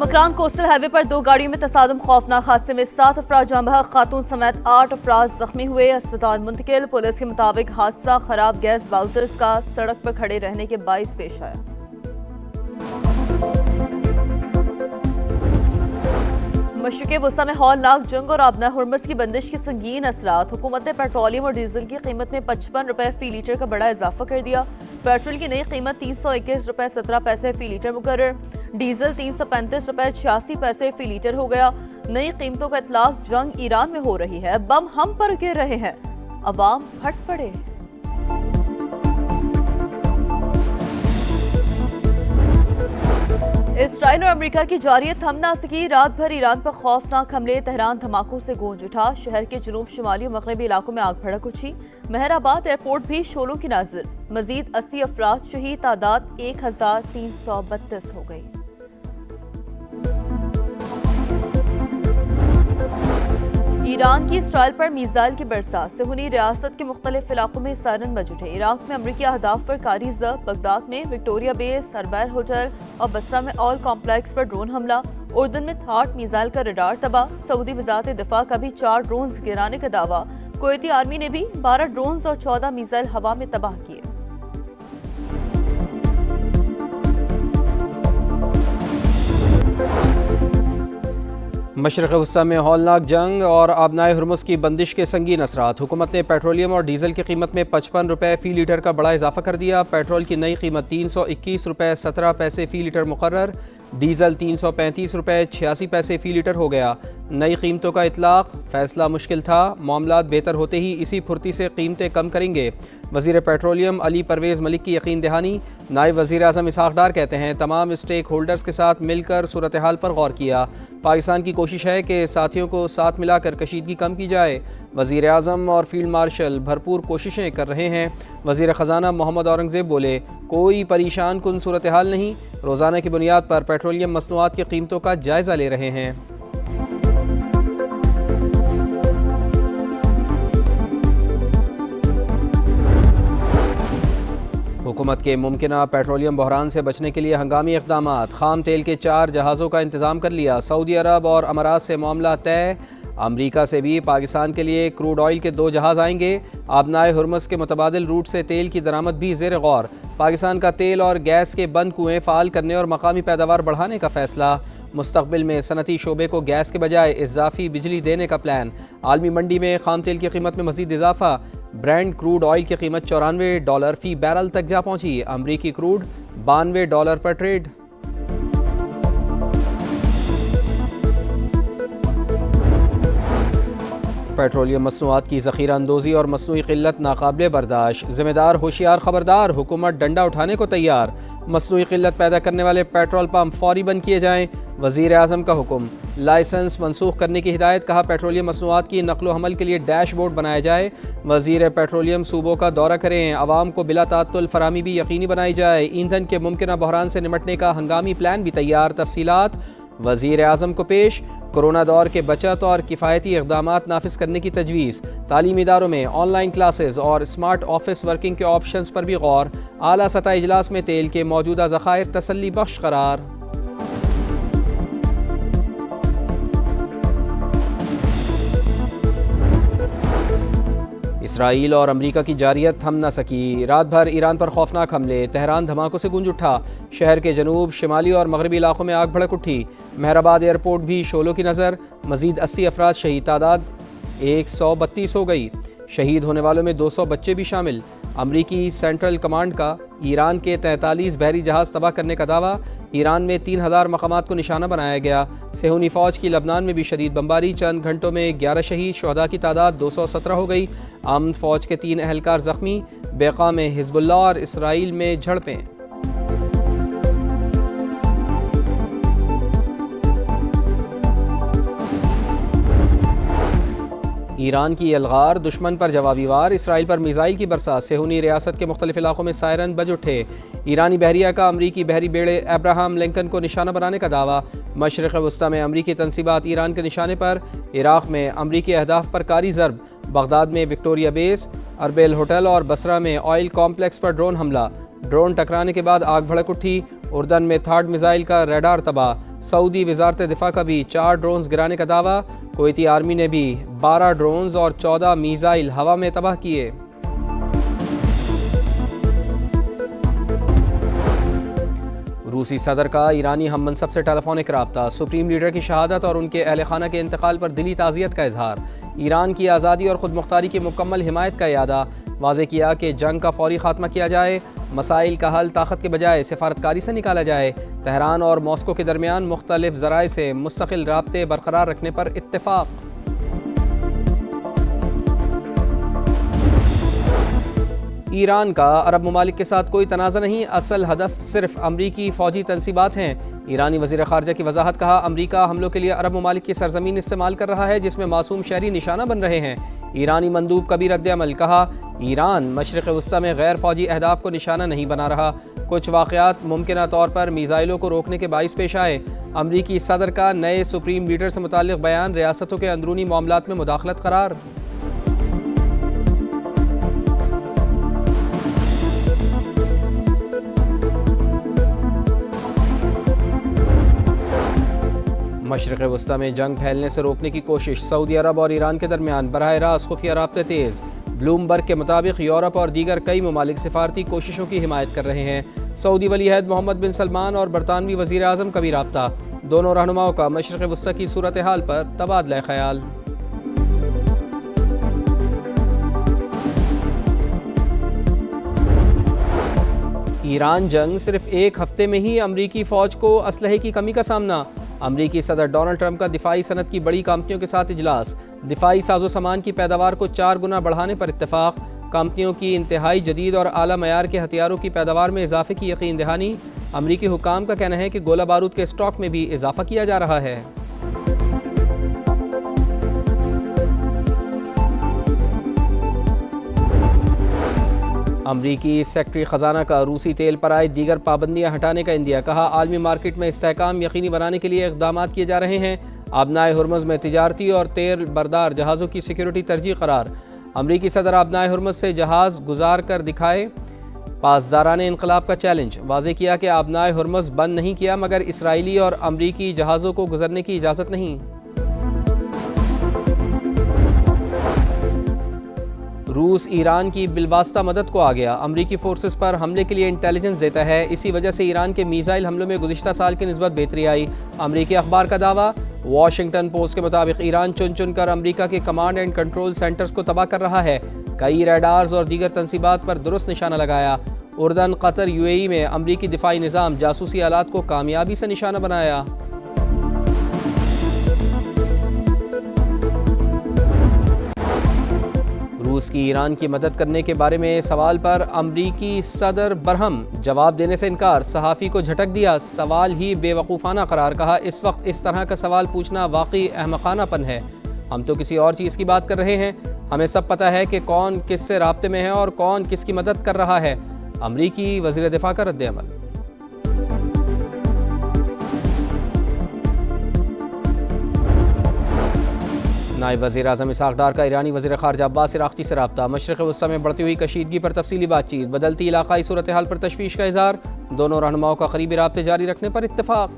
Makran coastal highway पर 2 गाड़ियों में तसादुम, खौफनाक हादसे में 7 अफराद जाँ बहक, खातून समेत 8 अफराद जख्मी हुए, अस्पताल मुंतकिल। पुलिस के मुताबिक हादसा खराब गैस बाउजर्स का सड़क पर खड़े रहने के बाइस पेश आया। मशरिक़ वस्ता में हौलनाक जंग और आबना हुर्मुज़ की बंदिश के संगीन असरात। हुकूमत ने पेट्रोलियम और डीजल की कीमत में 55 रुपए फी लीटर का बड़ा इजाफा कर दिया। पेट्रोल की नई कीमत 321 रुपए 17 पैसे फी लीटर मुकर्रर, डीजल 335 रुपए 86 पैसे फी लीटर हो गया। नई कीमतों का इतलाक जंग ईरान में हो रही है, बम हम पर गिर रहे हैं, अवाम फट पड़े। इसराइल और अमेरिका की जारी थम ना सकी। रात भर ईरान पर खौफनाक हमले, तेहरान धमाकों से गूंज उठा। शहर के जनूब शिमाली और मगरबी इलाकों में आग भड़क उठी। मेहराबाद एयरपोर्ट भी शोलों की नाज़िर। मजीद 80 अफराद शहीद, तादाद 1332 हो गई। ईरान की इसराइल पर मीज़ाइल की बरसात से हुई रियासत के मुख्तलिफ इलाकों में सायरन बज उठे। इराक में अमरीकी अहदाफ पर कारी ज़ब्त, बगदाद में विक्टोरिया बेस, अरबैल होटल और बसरा में ऑयल कॉम्प्लेक्स पर ड्रोन हमला। उर्दन में थाट मीज़ाइल का रडार तबाह। सऊदी वज़ारत दिफा का भी 4 ड्रोन्स गिराने का दावा। कुवैती आर्मी ने भी 12 ड्रोन्स और 14 मीज़ाइल हवा में तबाह किए। मशरिक़ वस्ता में हौलनाक जंग और आबनाए हुर्मुज़ की बंदिश के संगीन असरात। हुकूमत ने पेट्रोलियम और डीजल की कीमत में 55 रुपए फ़ी लीटर का बड़ा इजाफा कर दिया। पेट्रोल की नई कीमत 321 रुपए 17 पैसे फ़ी लीटर मुकर्रर, डीजल 335 रुपए 86 पैसे फ़ी लीटर हो गया। नई कीमतों का इतलाक, फैसला मुश्किल था, मामलात बेहतर होते ही इसी फुर्ती से कीमतें कम करेंगे। वज़ीर पेट्रोलियम अली परवेज़ मलिक की यकीन दहानी। नायब वज़ीर आज़म इसहाक़ डार कहते हैं, तमाम स्टेक होल्डर्स के साथ मिलकर सूरत हाल पर गौर किया। पाकिस्तान की कोशिश है कि साथियों को साथ मिलाकर कशीदगी कम की जाए। वज़ीर आज़म और फील्ड मार्शल भरपूर कोशिशें कर रहे हैं। वज़ीर ख़जाना मोहम्मद औरंगज़ेब बोले, कोई परेशान कुन सूरत हाल नहीं, रोज़ाना की बुनियाद पर पेट्रोलियम मसनूआत की कीमतों का जायज़ा ले रहे हैं। हुकूमत के मुमकिना पेट्रोलियम बहरान से बचने के लिए हंगामी इक़दामात। खाम तेल के 4 जहाज़ों का इंतज़ाम कर लिया। सऊदी अरब और अमारात से मामला तय। अमरीका से भी पाकिस्तान के लिए क्रूड ऑयल के 2 जहाज़ आएंगे। आबनाए हुर्मुज़ के मुतबादिल रूट से तेल की दरामद भी ज़ेर गौर। पाकिस्तान का तेल और गैस के बंद कुएँ फ़ाल करने और मकामी पैदावार बढ़ाने का फ़ैसला। मुस्तक़बिल में सनती शोबे को गैस के बजाय इज़ाफ़ी बिजली देने का प्लान। आलमी मंडी में खाम तेल की कीमत में मज़ीद इजाफा। ब्रेंट क्रूड ऑयल की कीमत $94 फ़ी बैरल तक जा पहुंची। अमरीकी क्रूड $92 पर ट्रेड। पेट्रोलियम मसनूआत की ज़ख़ीरा अंदोज़ी और मसनूई क़िल्लत नाक़ाबिल बर्दाश्त। ज़िम्मेदार होशियार ख़बरदार, हुकूमत डंडा उठाने को तैयार। मसनूई क़िल्लत पैदा करने वाले पेट्रोल पंप फ़ौरी बंद किए जाएँ। वज़ीर आज़म का हुक्म। लाइसेंस मनसूख करने की हिदायत। कहा, पेट्रोलियम मसनूआत की नक़्ल व हमल के लिए डैशबोर्ड बनाया जाए। वज़ीर पेट्रोलियम सूबों का दौरा करें। आवाम को बिला ताअत्तुल फराहमी भी यकीनी बनाई जाए। ईंधन के मुमकिना बहरान से निमटने का हंगामी प्लान भी तैयार। तफसीलात वज़ीर आज़म को पेश। कोरोना दौर के बचत और किफ़ायती इक़दामात नाफिज करने की तजवीज़। तालीमी इदारों में ऑनलाइन क्लासेस और स्मार्ट ऑफिस वर्किंग के ऑप्शंस पर भी गौर। आला सतह इजलास में तेल के मौजूदा ज़खायर तसल्ली बख्श करार। इसराइल और अमरीका की जारियत थम न सकी। रात भर ईरान पर खौफनाक हमले, तेहरान धमाकों से गूंज उठा। शहर के जनूब, शिमाली और मगरबी इलाकों में आग भड़क उठी। मेहराबाद एयरपोर्ट भी शोलों की नज़र। मजीद 80 अफराद शहीद, तादाद 132 हो गई। शहीद होने वालों में 200 बच्चे भी शामिल। अमरीकी सेंट्रल कमांड का ईरान के 43 बहरी जहाज़ तबाह करने का दावा। ईरान में 3000 मकामात को निशाना बनाया गया। सेहूनी फ़ौज की लबनान में भी शदीद बमबारी। चंद घंटों में 11 शहीद, शुहदा की तादाद 217 हो गई। आमन फ़ौज के 3 एहलकार ज़ख्मी। बेका में हिज़्बुल्लाह और इसराइल में झड़पें। ईरान की अलगार, दुश्मन पर जवाबी वार। इसराइल पर मिसाइल की बरसात। सेहूनी रियासत के मुख्तलिफ इलाकों में सायरन बज उठे। ईरानी बहरिया का अमरीकी बहरी बेड़े अब्राहम लिंकन को निशाना बनाने का दावा। मशरिक़ वस्ता में अमरीकी तनसीबात ईरान के निशाने पर। इराक़ में अमरीकी अहदाफ पर कारी ज़रब। बगदाद में विक्टोरिया बेस, अरबेल होटल और बसरा में ऑयल कॉम्प्लेक्स पर ड्रोन हमला। ड्रोन टकराने के बाद आग भड़क उठी। उर्दन में थार्ड मिसाइल का रडार तबाह। सऊदी वजारत दिफा का भी 4 ड्रोन्स गिराने का दावा। कुवैती आर्मी ने भी 12 ड्रोन्स और 14 मीज़ाइल हवा में तबाह किए। रूसी सदर का ईरानी हम मनसब से टेलीफोनिक राब्ता। सुप्रीम लीडर की शहादत और उनके अहल खाना के इंतकाल पर दिली ताज़ियत का इजहार। ईरान की आज़ादी और ख़ुद मुख्तारी की मुकम्मल हिमायत का इरादा। वाज़े किया कि जंग का फौरी खात्मा किया जाए, मसाइल का हल ताकत के बजाय सिफारतकारी से निकाला जाए। तेहरान और मॉस्को के दरमियान मुख्तलिफ ज़राए से मुस्तकिल राब्ते बरकरार रखने पर इत्तेफाक। ईरान का अरब ममालिक के साथ कोई तनाज़ा नहीं, असल हदफ सिर्फ अमरीकी फ़ौजी तनसीबात हैं। ईरानी वज़ीर ख़ारजा की वजाहत। कहा, अमरीका हमलों के लिए अरब ममालिक की सरजमीन इस्तेमाल कर रहा है जिसमें मासूम शहरी निशाना बन रहे हैं। ईरानी मंदूब का भी रद्द-ए-अमल। कहा, ईरान मशरिक़ वस्ता में गैर फ़ौजी अहदाफ को निशाना नहीं बना रहा। कुछ वाक़यात मुमकिना तौर पर मीज़ाइलों को रोकने के बाइस पेश आए। अमरीकी सदर का नए सुप्रीम लीडर से मुताल्लिक़ बयान रियासतों के अंदरूनी मामलात में मुदाखलत करार। मशरिक़ वस्ता में जंग फैलने से रोकने की कोशिश। सऊदी अरब और ईरान के दरमियान बराह रास्त खुफिया राब्ते तेज़। ब्लूमबर्ग के मुताबिक यूरोप और दीगर कई ममालिक सिफारती कोशिशों की हिमायत कर रहे हैं। सऊदी वली अहद मोहम्मद बिन सलमान और बरतानवी वज़ीर आज़म का भी राब्ता। दोनों रहनुमाओं का मशरिक़ वस्ता की सूरत हाल पर तबादला ख्याल। ईरान जंग सिर्फ एक हफ्ते में ही अमरीकी फ़ौज को असलहे की कमी का सामना। अमरीकी सदर डोनाल्ड ट्रंप का दिफाई सनत की बड़ी कंपनियों के साथ इजलास। दिफाई साजो सामान की पैदावार को 4 गुना बढ़ाने पर इत्तेफाक। कंपनियों की इंतहाई जदीद और आला मयार के हथियारों की पैदावार में इजाफे की यकीन दहानी। अमरीकी हुकाम का कहना है कि गोला बारूद के स्टॉक में भी इजाफा किया जा रहा है। अमरीकी सेक्रेटरी ख़जाना का रूसी तेल पर आए दीगर पाबंदियां हटाने का इंदिया। कहा, आलमी मार्केट में इस्तेहकाम यकीनी बनाने के लिए इक़दाम किए जा रहे हैं। आबनाए हुर्मुज़ में तिजारती और तेल बरदार जहाज़ों की सिक्योरिटी तरजीह करार। अमरीकी सदर आबनाए हुर्मुज़ से जहाज़ गुजार कर दिखाए, पासदाराने इनकलाब का चैलेंज। वाज़े किया कि आबनाए हुर्मुज़ बंद नहीं किया मगर इसराइली और अमरीकी जहाज़ों को गुजरने की इजाज़त नहीं। रूस ईरान की बिलवास्ता मदद को आ गया। अमरीकी फोर्सेस पर हमले के लिए इंटेलिजेंस देता है, इसी वजह से ईरान के मीज़ाइल हमलों में गुज़िश्ता साल की निस्बत बेहतरी आई। अमरीकी अखबार का दावा। वाशिंगटन पोस्ट के मुताबिक ईरान चुन चुन कर अमरीका के कमांड एंड कंट्रोल सेंटर्स को तबाह कर रहा है। कई रडार्स और दीगर तनसीबात पर दुरुस्त निशाना लगाया। उर्दन, कतर, यूएई में अमरीकी दिफाई निज़ाम जासूसी आलात को कामयाबी से निशाना बनाया। रूस की ईरान की मदद करने के बारे में सवाल पर अमरीकी सदर बरहम। जवाब देने से इनकार। सहाफ़ी को झटक दिया, सवाल ही बेवकूफ़ाना करार। कहा, इस वक्त इस तरह का सवाल पूछना वाकई अहमकानापन है। हम तो किसी और चीज़ की बात कर रहे हैं। हमें सब पता है कि कौन किससे राब्ते में है और कौन किसकी मदद कर रहा है। अमरीकी वज़ीर दिफा का रद्द-ए-अमल। नायब वज़ीर आज़म इसहाक़ डार का ईरानी वज़ीर ख़ारजा अब्बास अराग़ची से राब्ता। मशरिक़ वस्ता में बढ़ती हुई कशीदगी पर तफसीली बातचीत। बदलती इलाक़ाई सूरत हाल पर तशवीश का इज़हार। दोनों रहनुमाओं का क़रीबी राब्ते जारी रखने पर इत्तेफाक।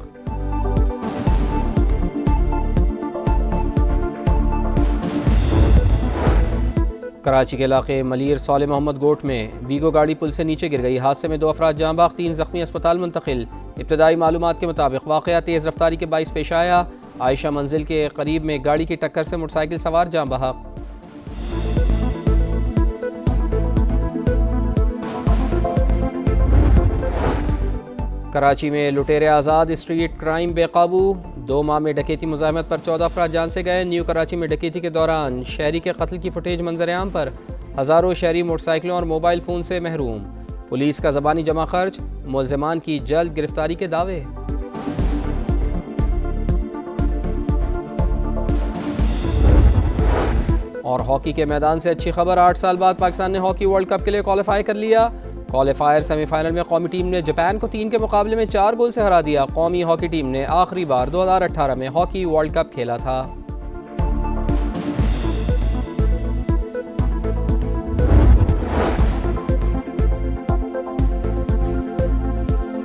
कराची के इलाके मलीर सौले मोहम्मद गोट में वीगो गाड़ी पुल से नीचे गिर गई। हादसे में 2 अफराद जाँ बाग, 3 ज़ख्मी अस्पताल मुंतकिल। इब्तदाई मालूमात के मुताबिक वाक़या तेज़ रफ्तारी के बाइस पेश आया। आयशा मंजिल के करीब में गाड़ी की टक्कर से मोटरसाइकिल सवार जाँ बहक। कराची में लुटेरे आज़ाद, स्ट्रीट क्राइम बेकाबू। 2 माह में डकैती मुज़ाहमत पर 14 अफराद जान से गए। न्यू कराची में डकैती के दौरान शहरी के कत्ल की फुटेज मंजर आम पर। हज़ारों शहरी मोटरसाइकिलों और मोबाइल फ़ोन से महरूम। पुलिस का ज़बानी जमा खर्च। मुलज़िमान की जल्द गिरफ्तारी के दावे। और हॉकी के मैदान से अच्छी खबर। 8 साल बाद पाकिस्तान ने हॉकी वर्ल्ड कप के लिए क्वालिफाई कर लिया। क्वालिफायर सेमीफाइनल में कौमी टीम ने जापान को 3 के मुकाबले में 4 गोल से हरा दिया। कौमी हॉकी टीम ने आखिरी बार 2018 में हॉकी वर्ल्ड कप खेला था।